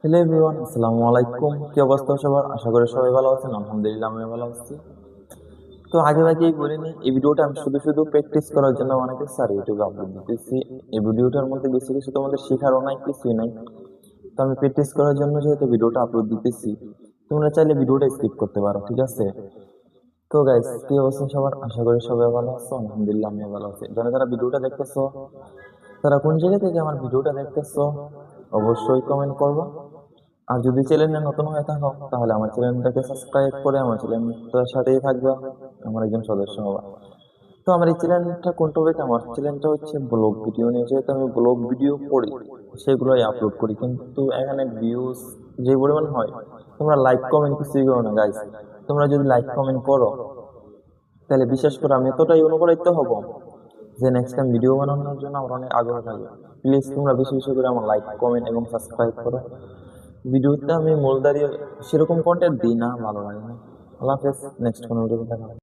Hello everyone, আসসালামু আলাইকুম। কি অবস্থা সবার? আশা করি সবাই ভালো আছেন। আলহামদুলিল্লাহ আমি ভালো আছি। তো আগেই বলিনি, এই ভিডিওটা আমি শুধু শুধু প্র্যাকটিস করার জন্য অনেকে স্যার ইউটিউবে আপলোড দিতেছি। এই ভিডিওটার মধ্যে বেশি কিছু তোমাদের শেখারও নাই, কিছুই নাই। তো আমি প্র্যাকটিস করার জন্য যেহেতু ভিডিওটা আপলোড দিতেছি, তোমরা চাইলে ভিডিওটা স্কিপ করতে পারো, ঠিক আছে? তো গাইস, কি অবস্থা সবার? আশা করি সবাই ভালো আছো। আলহামদুলিল্লাহ আমি ভালো আছি। যারা যারা ভিডিওটা দেখতেছো, তারা কোন জায়গা থেকে আমার ভিডিওটা দেখতেছো অবশ্যই কমেন্ট করবো। আর যদি চ্যানেলে নতুন হয়ে থাকো তাহলে আমার চ্যানেলটাকে সাবস্ক্রাইব করে আমার চ্যানেলটার সাথেই থাকবা, আমার একজন সদস্য হবা। তো আমার এই চ্যানেলটা কোন টপিক? আমার চ্যানেলটা হচ্ছে ব্লগ ভিডিও নিয়ে। যেহেতু আমি ব্লগ ভিডিও করি, সেগুলোই আপলোড করি, কিন্তু এখানে ভিউজ যে পরিমাণ হয়, তোমরা লাইক কমেন্ট কিছুই করো না গাইস। তোমরা যদি লাইক কমেন্ট করো তাহলে বিশেষ করে আমি এতটাই অনুপ্রাণিত হব যে নেক্সট টাইম ভিডিও বানানোর জন্য আমার অনেক আগ্রহ থাকবে। প্লিজ তোমরা বেশি বেশি করে আমার লাইক কমেন্ট এবং সাবস্ক্রাইব করো। ভিডিওতে আমি মূল দাঁড়িয়ে সেরকম কন্টেন্ট দিই না, ভালো লাগে না। আল্লাহ হাফেজ, নেক্সট কোনো ভিডিওতে দেখা হবে।